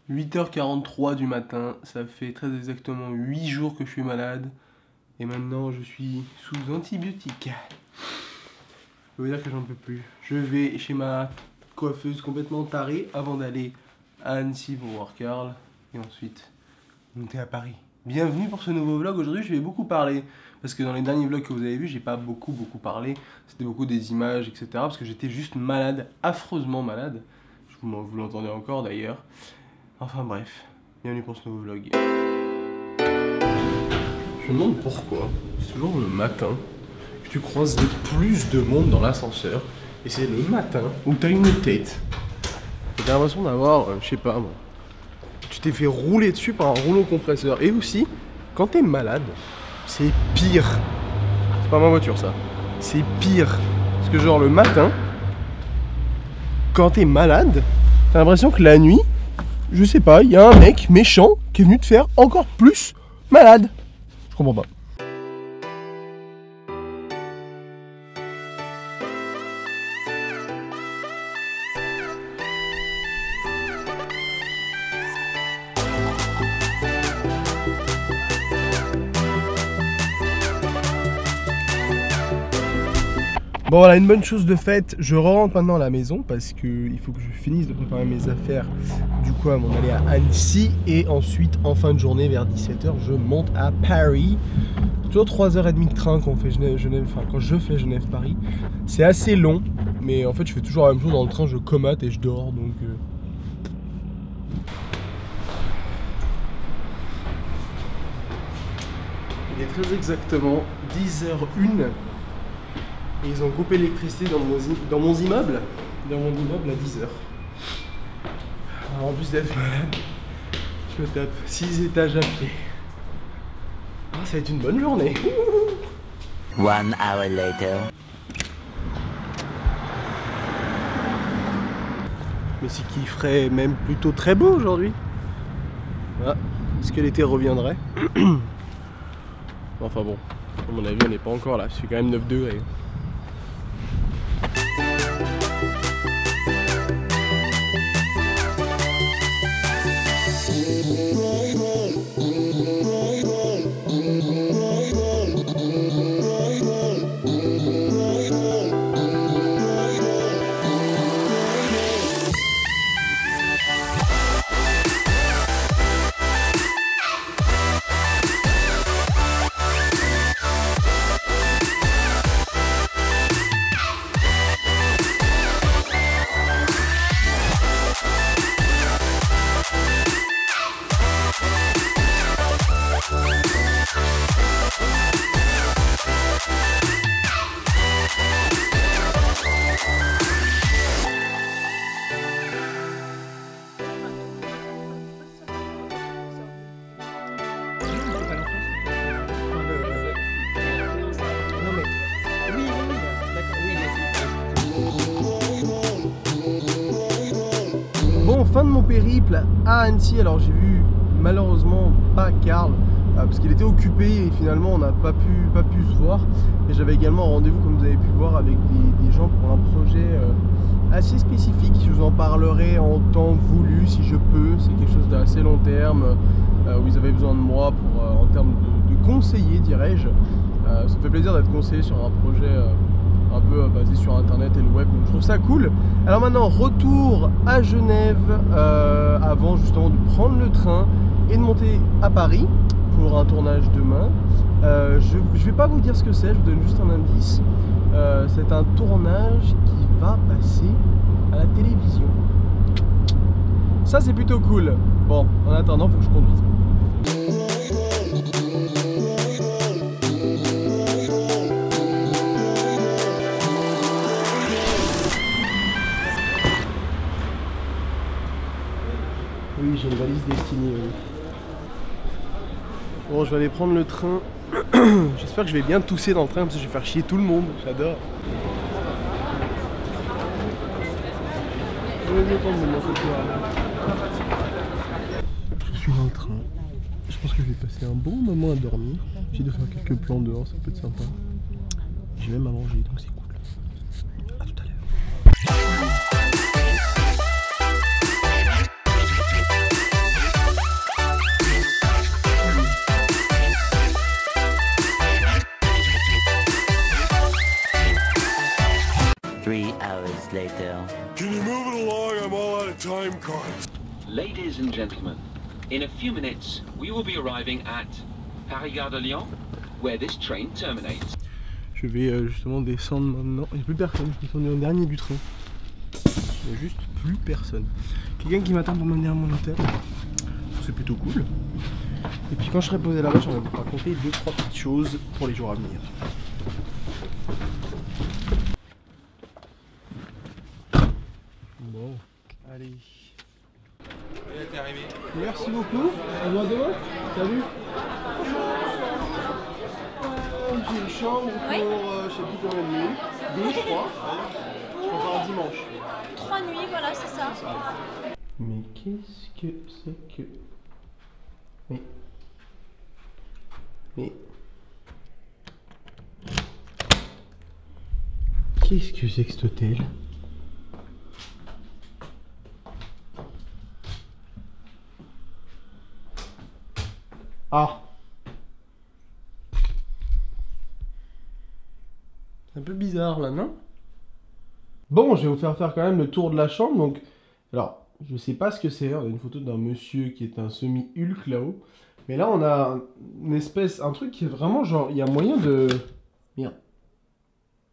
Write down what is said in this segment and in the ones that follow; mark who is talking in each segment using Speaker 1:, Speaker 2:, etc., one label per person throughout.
Speaker 1: 8h43 du matin, ça fait très exactement 8 jours que je suis malade. Et maintenant je suis sous antibiotiques. Je veux dire que j'en peux plus. Je vais chez ma coiffeuse complètement tarée avant d'aller à Annecy pour voir Karl. Et ensuite monter à Paris. Bienvenue pour ce nouveau vlog. Aujourd'hui je vais beaucoup parler. Parce que dans les derniers vlogs que vous avez vus, j'ai pas beaucoup parlé. C'était beaucoup des images, etc. Parce que j'étais juste malade, affreusement malade. Vous l'entendez encore d'ailleurs. Enfin bref, bienvenue pour ce nouveau vlog. Je me demande pourquoi, c'est toujours le matin que tu croises le plus de monde dans l'ascenseur. Et c'est le matin où t'as une tête. T'as l'impression d'avoir, je sais pas moi, tu t'es fait rouler dessus par un rouleau compresseur. Et aussi, quand t'es malade, c'est pire. C'est pas ma voiture ça. C'est pire. Parce que genre le matin, quand t'es malade, t'as l'impression que la nuit, je sais pas, il y a un mec méchant qui est venu te faire encore plus malade. Je comprends pas. Bon voilà, une bonne chose de faite, je rentre maintenant à la maison parce que il faut que je finisse de préparer mes affaires du coup à mon aller à Annecy et ensuite en fin de journée vers 17h je monte à Paris. Toujours 3h30 de train quand, quand je fais Genève-Paris. C'est assez long mais en fait je fais toujours la même chose dans le train, je commate et je dors donc... Il est très exactement 10h01. Et ils ont coupé l'électricité dans mon immeuble. Dans mon immeuble à 10h. Alors en plus d'être malade, je me tape 6 étages à pied. Ah, ça va être une bonne journée.
Speaker 2: 1 hour later.
Speaker 1: Mais c'est qu'il ferait même plutôt très beau aujourd'hui. Ah, est-ce que l'été reviendrait? Enfin bon, à mon avis on n'est pas encore là, il fait quand même 9 degrés. Bon, fin de mon périple à Annecy. Alors j'ai vu malheureusement pas Karl parce qu'il était occupé et finalement on n'a pas pu se voir. Et j'avais également un rendez-vous, comme vous avez pu voir, avec des gens pour un projet assez spécifique. Je vous en parlerai en temps voulu si je peux. C'est quelque chose d'assez long terme où ils avaient besoin de moi pour, en termes de conseiller, dirais-je. Ça me fait plaisir d'être conseiller sur un projet un peu basé sur internet et le web, donc je trouve ça cool. Alors maintenant retour à Genève avant justement de prendre le train et de monter à Paris pour un tournage demain. Je vais pas vous dire ce que c'est, je vous donne juste un indice. C'est un tournage qui va passer à la télévision. Ça c'est plutôt cool. Bon, en attendant, faut que je conduise. Oui, j'ai une valise destinée. Oui. Bon, je vais aller prendre le train. J'espère que je vais bien tousser dans le train parce que je vais faire chier tout le monde. J'adore. Je suis dans le train. Je pense que je vais passer un bon moment à dormir. J'ai de faire quelques plans dehors, ça peut être sympa. J'ai même à manger, donc c'est cool. A tout à l'heure.
Speaker 3: time comes.
Speaker 4: Ladies and gentlemen, in a few minutes, we will be arriving at Paris-Gare de Lyon, where this train terminates.
Speaker 1: Je vais justement descendre maintenant. Il n'y a plus personne, je suis descendu en dernier du train. Il n'y a juste plus personne. Quelqu'un qui m'attend pour m'amener à mon hôtel. C'est plutôt cool. Et puis quand je serai posé là-bas, j'aimerais vous raconter 2-3 petites choses pour les jours à venir. Bon, allez. Merci beaucoup. On se voit demain. Salut. J'ai une chambre pour je sais plus combien de nuits. 2 je crois. Je prends un dimanche.
Speaker 5: 3 nuits, voilà, c'est ça.
Speaker 1: Mais qu'est-ce que c'est que... Mais... Qu'est-ce que c'est que cet hôtel? Ah! C'est un peu bizarre là, non? Bon, je vais vous faire quand même le tour de la chambre. Donc, alors, je sais pas ce que c'est. On a une photo d'un monsieur qui est un semi-Hulk là-haut. Mais là, on a une espèce, un truc qui est vraiment genre, il y a moyen de...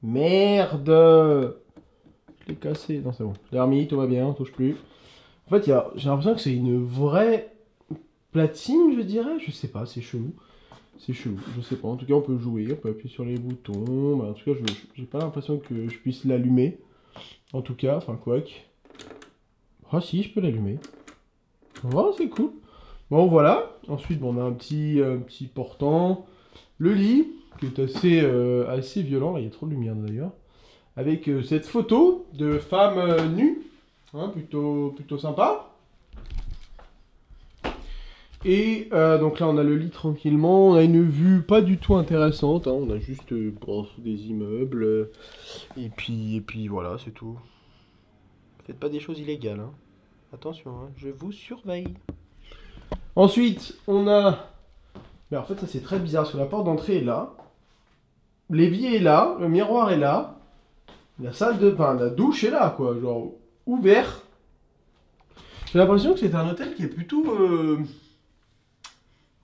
Speaker 1: Merde! Je l'ai cassé. Non, c'est bon. Je l'ai remis, tout va bien, on touche plus. En fait, j'ai l'impression que c'est une vraie platine, je dirais. Je sais pas, c'est chelou. C'est chelou, je sais pas. En tout cas, on peut jouer, on peut appuyer sur les boutons. Bah, en tout cas, j'ai pas l'impression que je puisse l'allumer. En tout cas, enfin, quoique. Ah si, je peux l'allumer. Oh, c'est cool. Bon, voilà. Ensuite, bon, on a un petit portant. Le lit, qui est assez violent. Il y a trop de lumière d'ailleurs. Avec cette photo de femme nue. Hein, plutôt sympa. Et donc là, on a le lit tranquillement. On a une vue pas du tout intéressante. Hein. On a juste des immeubles. Et puis voilà, c'est tout. Faites pas des choses illégales. Hein. Attention, hein, je vous surveille. Ensuite, on a... Mais en fait, ça c'est très bizarre, parce que la porte d'entrée est là. L'évier est là, le miroir est là. La salle de bain, la douche est là, quoi. Genre, ouvert. J'ai l'impression que c'est un hôtel qui est plutôt...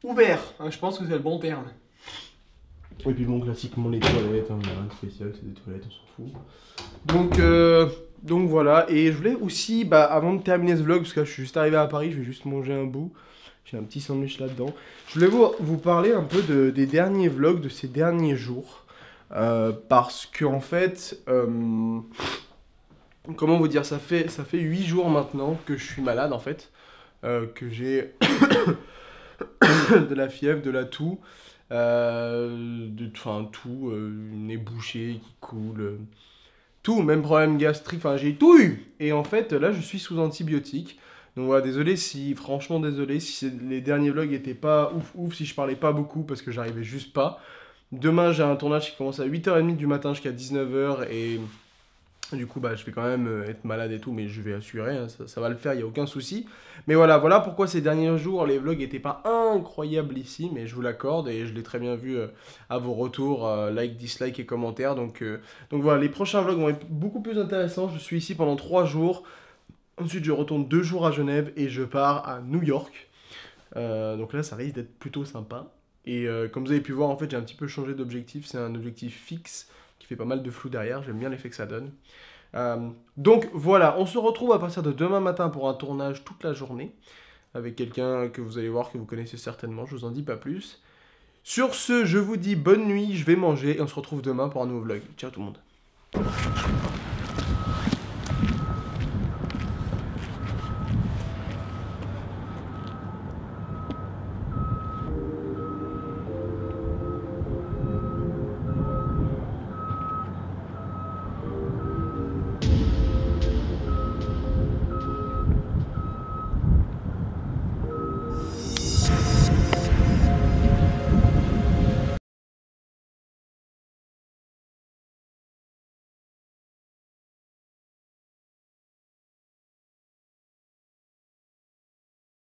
Speaker 1: ouvert. Hein, je pense que c'est le bon terme. Et puis bon, classiquement, les toilettes, hein, rien de spécial, c'est des toilettes, on s'en fout. Donc voilà, et je voulais aussi, avant de terminer ce vlog, parce que là, je suis juste arrivé à Paris, je vais juste manger un bout. J'ai un petit sandwich là-dedans. Je voulais vous parler un peu des derniers vlogs de ces derniers jours. Parce que en fait, comment vous dire, ça fait 8 jours maintenant que je suis malade en fait. Que j'ai de la fièvre, de la toux. Tout, nez bouché qui coule. Tout, même problème gastrique, enfin j'ai tout eu. Et en fait, là je suis sous antibiotiques. Donc voilà, désolé si, franchement désolé si les derniers vlogs étaient pas ouf, si je parlais pas beaucoup parce que j'arrivais juste pas. Demain j'ai un tournage qui commence à 8h30 du matin jusqu'à 19h et du coup je vais quand même être malade et tout, mais je vais assurer, hein, ça va le faire, il n'y a aucun souci. Mais voilà pourquoi ces derniers jours les vlogs n'étaient pas incroyables ici, mais je vous l'accorde et je l'ai très bien vu à vos retours, like, dislike et commentaires. Donc voilà, les prochains vlogs vont être beaucoup plus intéressants. Je suis ici pendant 3 jours. Ensuite, je retourne 2 jours à Genève et je pars à New York. Donc là, ça risque d'être plutôt sympa. Et comme vous avez pu voir, en fait, j'ai un petit peu changé d'objectif. C'est un objectif fixe qui fait pas mal de flou derrière. J'aime bien l'effet que ça donne. Donc voilà, on se retrouve à partir de demain matin pour un tournage toute la journée. Avec quelqu'un que vous allez voir, que vous connaissez certainement. Je vous en dis pas plus. Sur ce, je vous dis bonne nuit, je vais manger et on se retrouve demain pour un nouveau vlog. Ciao tout le monde.